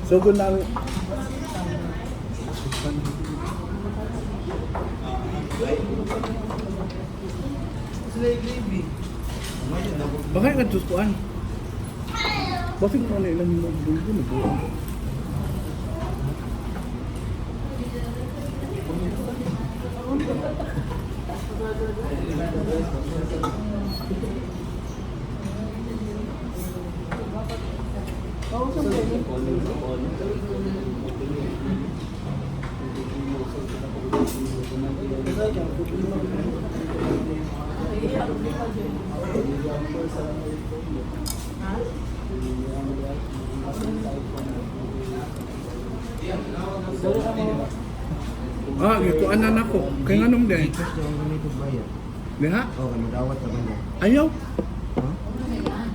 So kung na bakit ka tustuan? Bakit mo na ilang mo dito na po? Ah, gitu anak ako. Kaya nga nung din. Diha? Oo, magawat naman niya. Ayaw. Ha?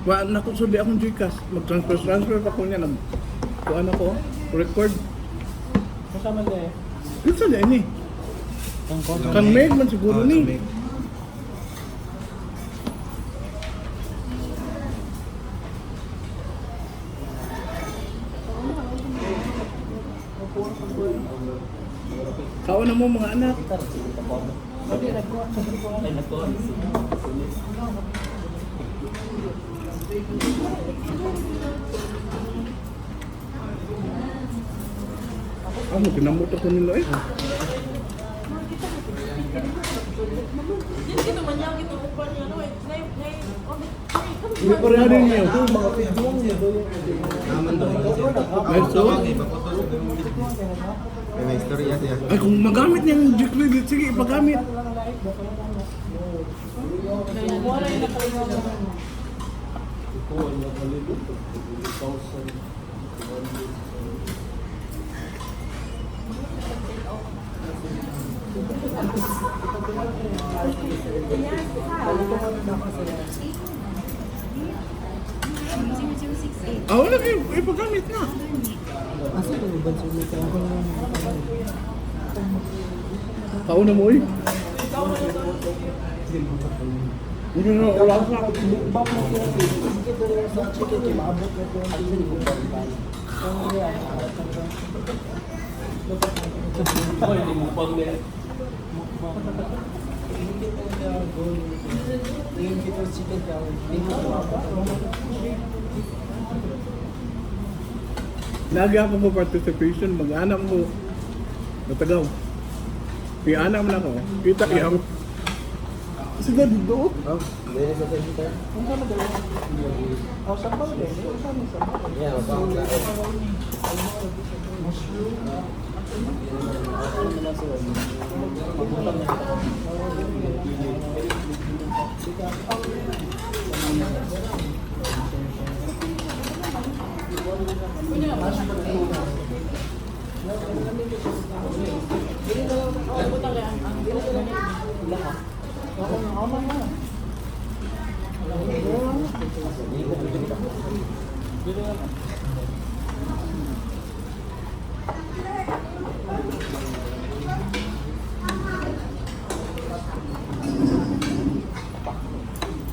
Wa na ko sudi akong Gcash. Mag-transfer pa ko niya nag kuan ako, record. Kasama na eh. Ito na ini. Kan Meg man siguro ni. Kawan na mo mga anak. Ano, kinamot ako nila eh. Ito man yung ito upan niya, no? Hindi ko rin rin niyo. Mga pidwang niya doon yung Naman daw. Ay, so? May istorya siya. Ay, kung magamit niya yung G-Credit, sige, ipagamit. Wala yung nakalimutan. Ah, wala kayo, ipagamit na. Asa ko yung bansa nito? Kauna mo eh. Hindi na, wala sa ako. Bak mo ko yung sige doon yung sa chicken kaya maabot na yung chicken ko pa rin. Ang yan. Hindi mo pang Yung kita chicken kaya hindi ko Lagi ako mo participation, mag-anak mo. Natagaw. I-anak mo na ako. Kita iyang. Kasi na dito. Oh, hindi sa kita. Ang sama daw. Ang sabaw din. Ang sabaw. Yeah, sabaw.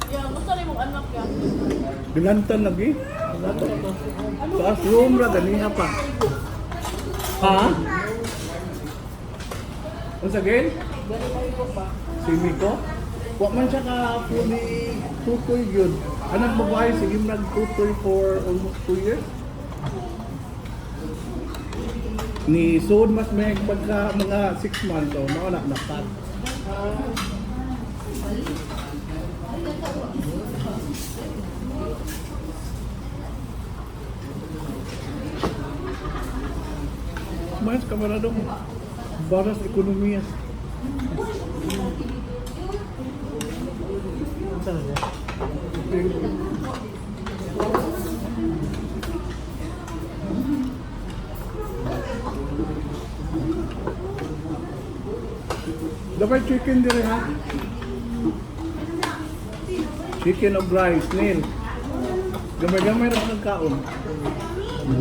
Yan, gusto rin mong anak yan. Binantan lagi. Taas room ra, ganiha pa. Ha? Once again? Si Miko? Wa man siya ka fully tutoy yun. Anak babae, sige nag-tutoy for almost 2 years. Ni Sod mas may pagka mga 6 months o mga naknakat. Mas kamarado mo. Baras ekonomiya. Saan niya? Dapat chicken dire ha. Chicken of rice, Neil. Gamay-gamay ra ang kaon.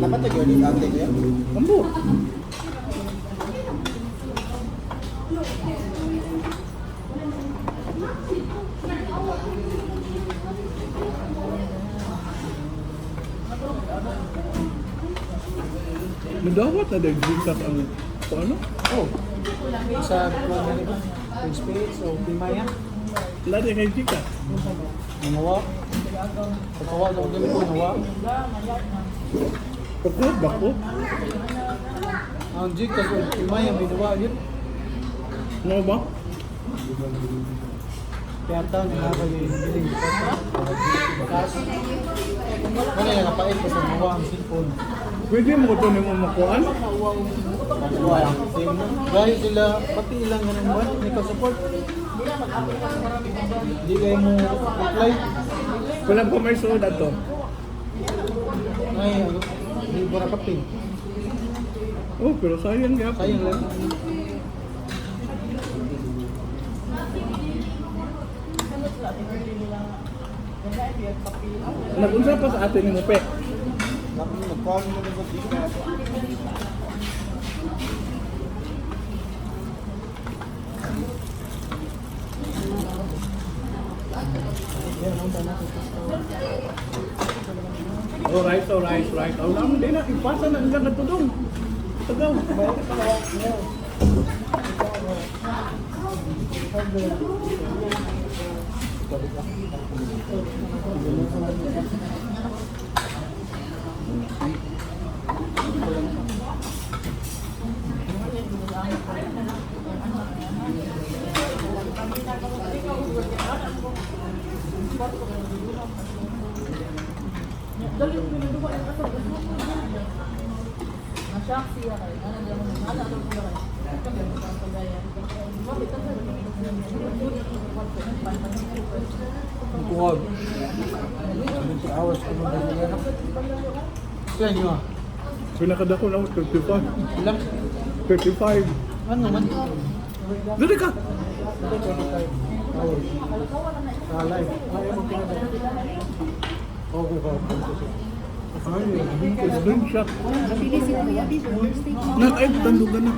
Dapat ito yun, ate ko yan. Ambo. Nadawat na dahil gikas ang ano? Oh. Sa kuwan na rin. Prince Spirits o Pimaya. Lari kay gikas. Nawa. Pagkawal na ulit ko, nawa. Pagkot ba ko? Ang Gcash o Pimaya, may nawa yun. Ano ba? Kaya ang taon, nakakagay biling. Cash. Wala yan, napait pa sa nawa ang cellphone. Pwede mo ito na mo makuhaan? Wala. Dahil sila, pati ilang ganun ba, may ka-support. Hindi kayo mo apply. Walang pa may suod ato. Ay, hindi mo rakapin. Oh, pero sayang nga. Sayang lang. Nag-unsa pa sa atin ni Mupe. Nagpawag mo na sa Gcash. Alright. Oh, naman din na. Ipasa na nilang natulong. Tagaw. Nasyak siya kay. Ano ko kay. Kuwag. 70 hours ko nung naglaganap. Kaya nyo ah. Pinakadako na 35. Ilang? 35. Ano man? Dali ka! Ito 25 hours. Live. Ayaw mo pinadala. Okay ka. Screenshot. Mabili sila kuya, before stage. Ay, tandugan na.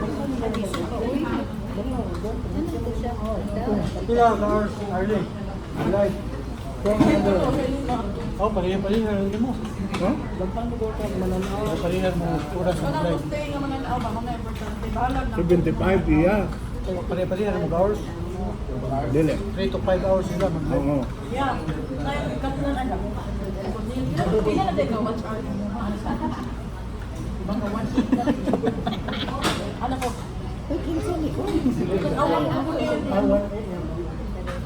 Pila ka hours, Arlie? Live. Oh, parihan mo. Ha? Parihan mo oras ng Kanang live. stay nga man ang mga importante. Bahala na. 75, iya. Parihan mo hours. Dili. 3 to 5 hours sila mag-live. Oo. Yeah. Kaya katlan anak. Hindi na din ka watch art mo. Baka watch. Anak ko. Awang ako din.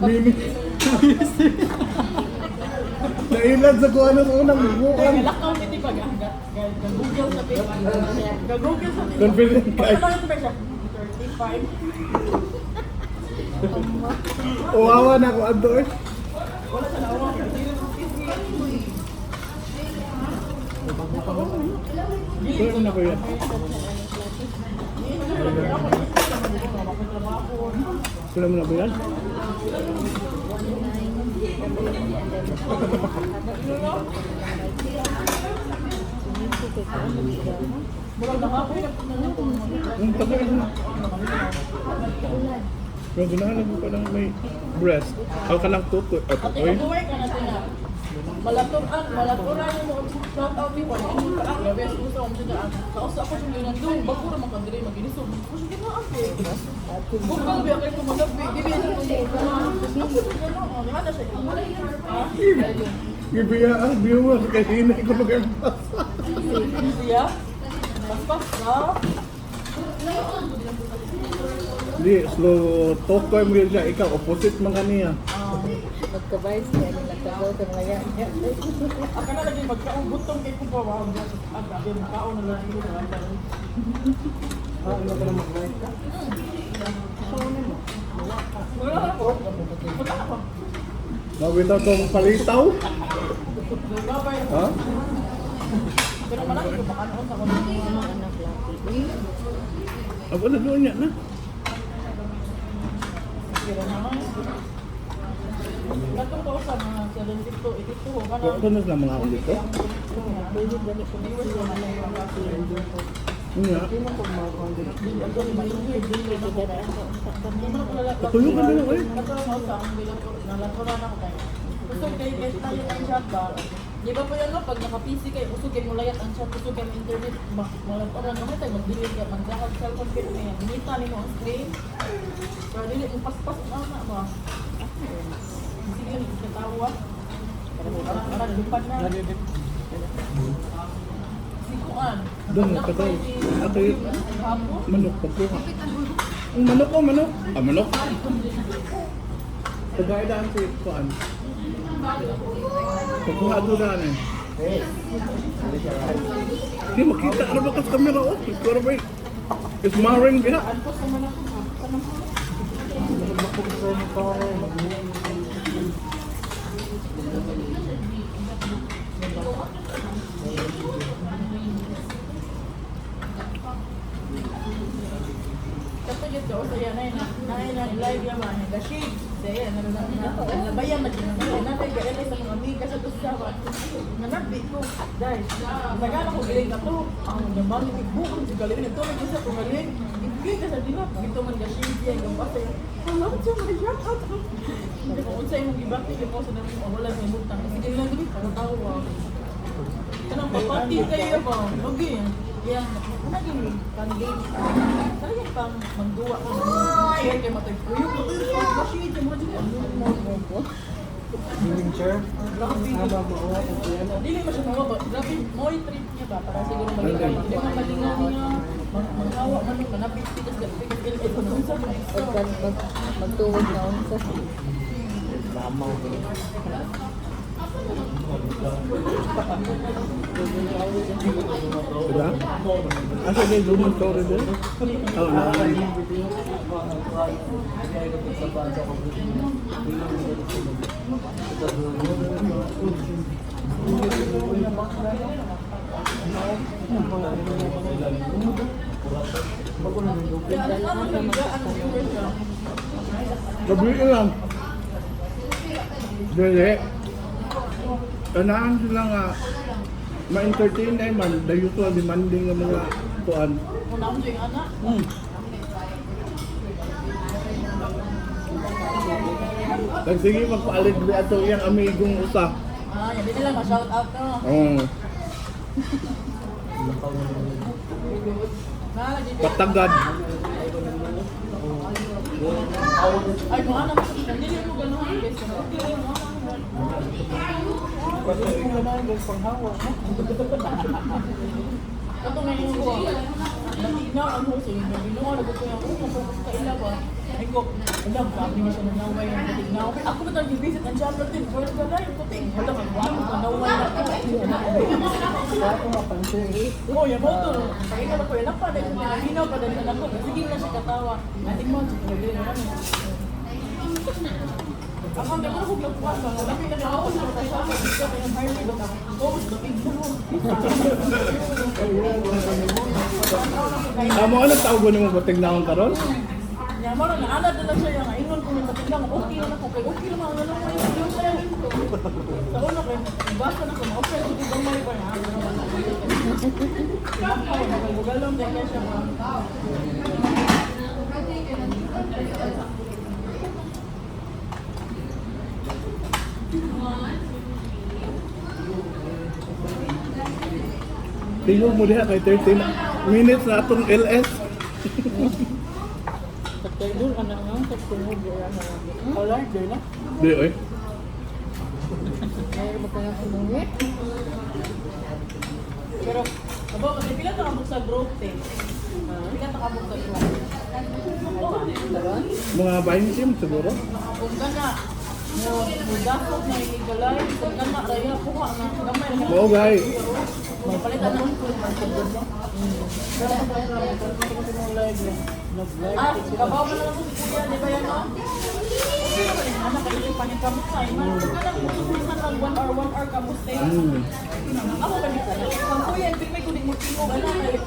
Minit. Nailan sa kuha ng unang bubukan. Lakaw niti pag Google sa page. Google sa page. Confident ka. Ano lang ito ba siya? 35. Uwawa na ako ando eh. Wala sa nawa. Kaya na ko yan. Sila mo na ba yan? Ang tagal na. Yung ginahanap mo pa lang may breast. Al ka lang tutoy. At Ate, oy. kabuhay ka na sila. Malaturan yung mga shout out people. Ang ka ang best gusto ko siya daan. Kausa ako siya yun nandun. Bakura makadiri mag-inisog. Ako siya na ate. Bukal biya kayo kumagabi. Di biya siya kumagabi. Ano siya? Gibiya ang viewers kasi hindi ko mag-embasa. Siya? Paspas ka? Hindi, slow talk ko yung siya. Ikaw, opposite man kaniya. Magkabayos kaya nila kagaw ka mga yan. Aka na lagi magkaong butong kay kung pawag. Aga, yung kaon na lagi ko. Ano ka na mag-live ka? Wala ako. Wala ako. Mawita tong palitaw. Babay. Ha? Pero malaki ko baka noon sa kanya. Anak laki. Ako na doon niya na. Pero naman. Katong ko sa mga 72, 82, kana. Ako na sa mga ulit ko. Pwede dali ko Iwas ko na lang yung kasi. Nga. Katulong Patulong ka na lang eh. Katulong ako sa ang bilang ko. Nalaturan ako kayo. Gusto kay best na yung shotgun. Di ba po yan no, pag naka-PC kayo, usugin mo layat ang chat, usugin mo internet, malagparan naman tayo, mag-delete ka, mag-dakag cellphone kayo niya, binita ni mo ang screen. Pero dili, yung paspas na ba? Sige, nagkatawa. Para lupad na. Sikuan. Doon, patay. Ako yung Hapo. manok, pagkuha. Ang manok ko, manok. Ah, manok. Pagkaidaan si Kuan. Pagkuha doon na eh. Hindi makita ano ba kas kamera oh. Pero ba is maring biha. Katulad ko, saya na yun, na live yaman, nag-shade. Saya, nabayan na din naman. Napay-gaelay sa mga amiga sa Tusawa. Nanagbi ko, guys, nagana ko galing na to. Ang naman, ibukon si galing ito, nag-isa ko galing. Ibigay ka sa dinap, ito man ga-shade yan, yung pasay. Salamat siya, mag-shout out. Kung sa imong ibati, yung po sa namin, wala sa imutang. Kasi ganyan lang din, pagkatawa. Kanang papati kayo ba? Okay. Yan, naging pang-game. Talagang pang magduwa ko. Share kayo matay. Uy, kasi ito mo dito. Healing chair. Grabe. Dili mo siya mawa ba? Grabe, mo yung trip niya ba? Para siguro malingaw. Hindi mo malingaw niya. Maghawa man yung manapit. Tikas ito na unsa mo. Magtuwag na unsa. Diba? Asa na yung lumang story din? Oo, nakakain. Gabi lang. Dili. Kanahan sila nga ma-entertain na man, the usual demanding ng mga kuan. Muna mo yung anak. Nagsige magpaalig di ato iyang amigong usa. Yan din nila ma-shout out no. Oo. Patagad. Ay, mga anak ko, hindi mo gano'n. Kasi okay mo. Kasi kung naman yung panghawa. Ito ngayon ko, natinaw ang host, yung binuha, nagpupo yung kung kaila ba, ay ko, alam, sabi niya siya nanaway ang natinaw. Ako ba tayo visit ang chapter din, wala ka na yung puting, wala ka, wala ka, nanaway na ako. Kaya ko mapansin. Oo, yan mo to. Pakita na ko, yan pa, dahil nahinaw pa dahil anak ko, sige na siya katawa. Natin mo, sige na din, ako ang gano'n kong nagpuan ba, lapit na ako sa kasama, dito ko yung highway doon ako. Oo, lapit na mo. Amo ano tawag mo mo bating naon karon? Nya mo na naanad na lang siya yung ingon ko yung matiglang okay na ako kay okay naman ano ko yung sa sa una kay basta na ko okay ko di gamay ba na ako bugalong din siya ba. Tingog mo diha kay 13 minutes na atong LS. Pagkaidol ka na nga, pagtungog wala na lang. Wala din na. Di oy. Mayroon mo ka na sumungit. Pero abo kasi pila ta kabuk sa group team. Pila ta kabuk sa group. Mga 20 siguro. Kung kana mo dasok na iligalay, kung kana raya kuha na gamay na. Mao gay. Palitan na. Ah, kabaw mo na lang si Kuya, di ba yan o? Anak, kayo pa ni Kamusay. Anak, kususan lang 1 hour Kamusay. Ako ba dito na? Ang Kuya, pipay ko din mo tingog. Anak,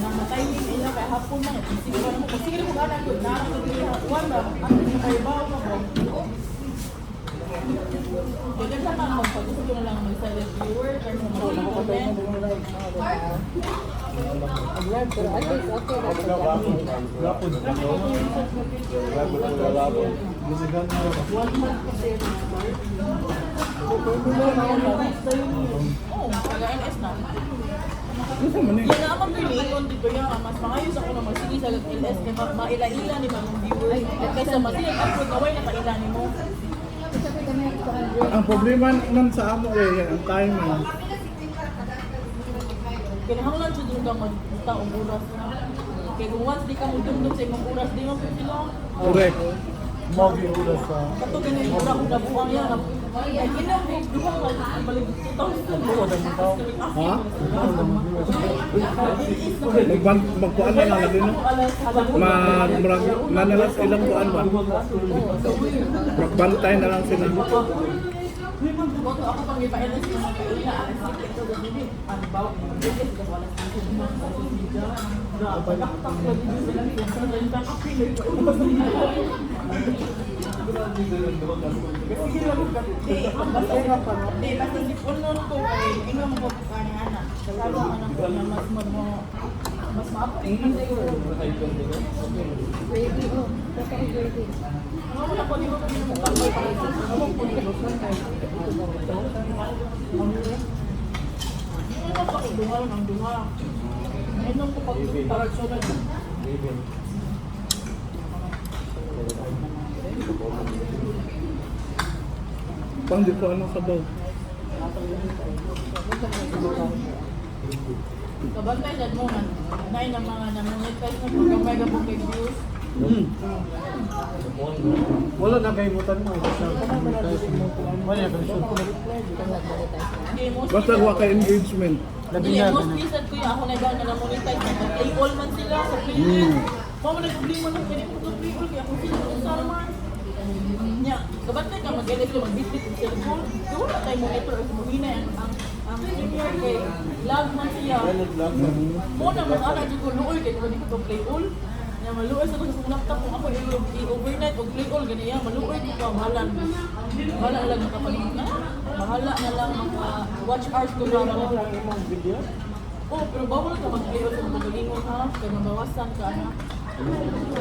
namatay din ina kaya hapon na. Sige ba naman? Sige mo ka anak ko. Nakakagod din na. Wala. Ano din kayo ba? Kaya sa mga pag gusto ko na lang mag-silent viewer. Kaya sa mga comment. Alam, pero at least okay na sa dami. Lapod. Gisigan mo. Oo, taga-NS na. Ano man eh? Yan na ang piliin, di ba yan? Mas maayos ako na magsige sa LS kaya maila-ila ni mga viewers. Kaysa masilig upload, away na kaila ni mo. Sabi kami sa 100. Ang problema man sa amo eh, ang timing. Kinahanglan siya doon ka magpunta o oras. Kaya kung once di ka magdumdum sa imong oras, di mo sila. Correct. Magi ulas sa... Kato ganyan yung oras kung nabuang yan. Ay, kinahanglan ka balik 2000. Ha? Magkuan na lang din. Nanalas ilang kuan ba? Magbantay na lang sila. Boto ako pang ipa-LS ko mga kaila. Ito ba hindi? Ano ba? Hindi ka wala sa media. Pagkaktak ko dito sila nila. Sa renta ka pinay ko. Hindi, basta si Punon ko kay inom ko kani anak. Kasama anak ko na mas ma-update man siguro. Ready, oh. Kasi ready. Wala ko dito kami mo kamay para sa among puno. Ano pa dungal ng dungal. Ano ko pag para sunod. Pang di ko ano sabaw. Kabantay dad mo man. Nay ng mga namonetize na pagkamay ka kay views. Wala na kay mutan mo. Wala na kay shoot. Hindi mo Basta wa ka engagement. Labi Hindi, na. most recent ko yung ako na gano'n na monetize na play all man sila sa player. Mama nag-problema na pwede ko ito play all kaya kung sino kung saan man. Nya, kabantay ka mag-edit ka mag-bitbit ng cellphone. So wala tayo monitor o sumuhina ang player kay lag man siya. Muna mas ana dito ko luoy kay kung hindi ko ito play all. Nya maluoy sa ko sa laptop kung ako i-overnight o play all ganyan. Maluoy ko pa bahala. Bahala lang makapaligid na. Bahala na lang mga watch hours ko ba mga oh, pero bawal ka mag-play out sa mga galingon ha, kaya mabawasan ka na.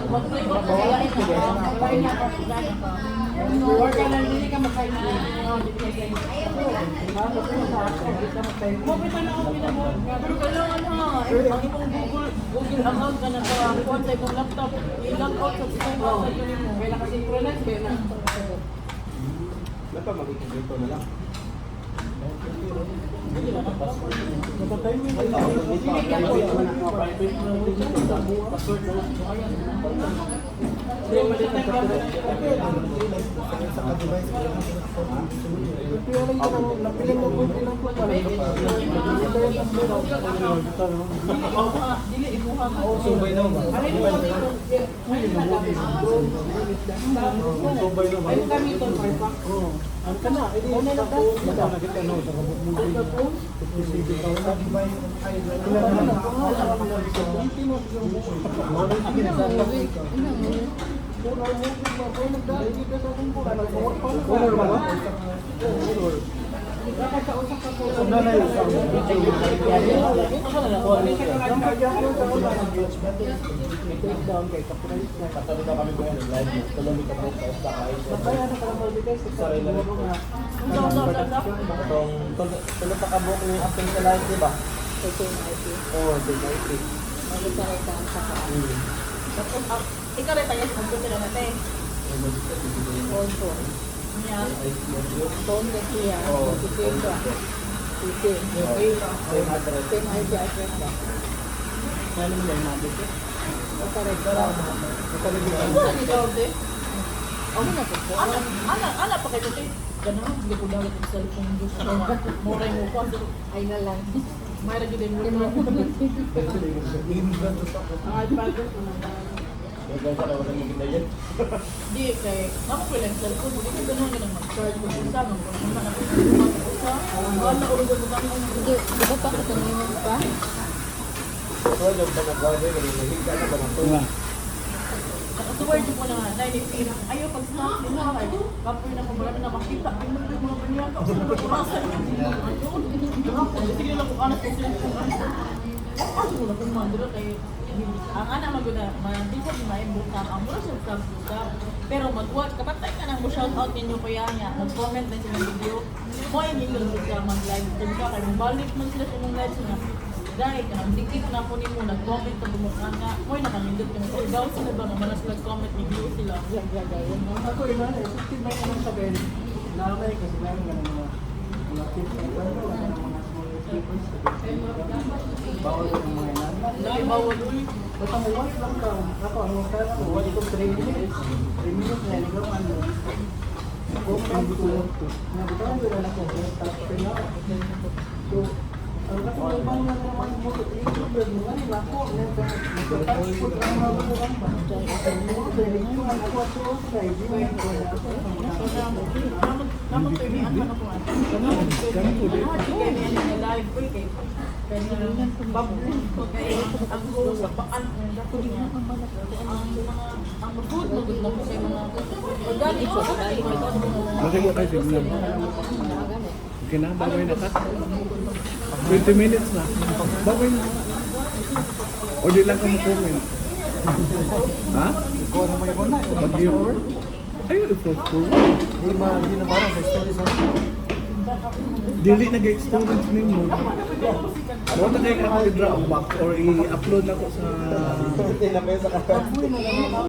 Mag-play out ka kaya ito ha, kaya niya ka pagana ka. Or ka lang, hindi ka makain na. Mapita na ako mo. Pero kailangan ha, ang imong Google account ka na sa kuwan sa imong laptop, i-log out sa isang website yun mo. Kaya nakasynchronize, kaya na. Wala pa mag-dito na lang. Dili, ibuha mo. Subay na ba? Subay na ba? Kami ito, Parpak. Ano ka na? Edi na na po. Baka nakita no sa kabuk mo. Sige ka na. Kailan na? Tulog pa kabuk ni Apple sa live, di ba? Oo, di ba? Ikaw rin tayo sa computer na natin. Niya. Phone na siya. Sige ka. Sige. Same ID address ba? Ano mo yan nabi ko? Correct. Saan ikaw, te? Ana pa kayo, te. Ganun, hindi ko dagat ang cellphone Diyos ko. Moray mo pa. Ay na lang. Mayra gid mo na. Ang iPad ko na. Di kay mama ko lang cellphone, hindi ko ganun ganun mag-charge ko sa mga kung ano ko sa. Wala ko rin ko sa Hindi, di ba pa katanginan pa? Nakasuway ko na nga, dahil ipira. Ayaw pag snack din na kay kapoy na kumbaga na makita. Ay, mga ganyan ka. Kurasa. Sige lang kung anak ko sila. Ako na kung mandro kay ang anak maguna, hindi ko maimbok na ang mura siya sa pero mag-watch, kapag tayo ka nang mo-shoutout ninyo kuya niya, mag-comment na siya ng video, mo ay nilulog ka mag-live stream ka, kaya balik man sila sa mong live stream na dahil ka nang dikit na po mo, nag-comment ka bumukha nga, mo ay nakamindot ka na kaya daw sila ba naman as nag-comment, nag-view sila. Ako rin na, 15 ba yung sabihin? Nakakay kasi meron ka ng mga tips na kwento, mga small slippers. Bawal yung mga ilan. Dahil bawal ulit. Basta may watch lang ka. Ako, ang mga kaya ko, watch ko 3 minutes. 3 minutes na, ikaw ano. Kung may gusto, nabitaw ko na ako, tapos na ako. So, ang kasi may bang na naman mo, i-improve mo, ano lang ako, touch foot ang mga buwan ba? Ako at suot ka, hindi mo yung Naman kayo ni ano ko ano. Naman po din. Kaya niya na live ko kay bablin ko kay ang go sa paan ang food mo gud na ko kay mga organic ko sa dali ko Bakit mo kayo signal? Okay na, bagoy na ka. 20 minutes na. Bagoy na. O di lang ka mag-comment. Ha? Ikaw na may muna. Mag-viewer? Ayun, i-post ko. Di na parang sa stories ako. Dili nag-experience ninyo. Huwag na kayo i-drop back or i-upload na ko sa Hindi na kayo sa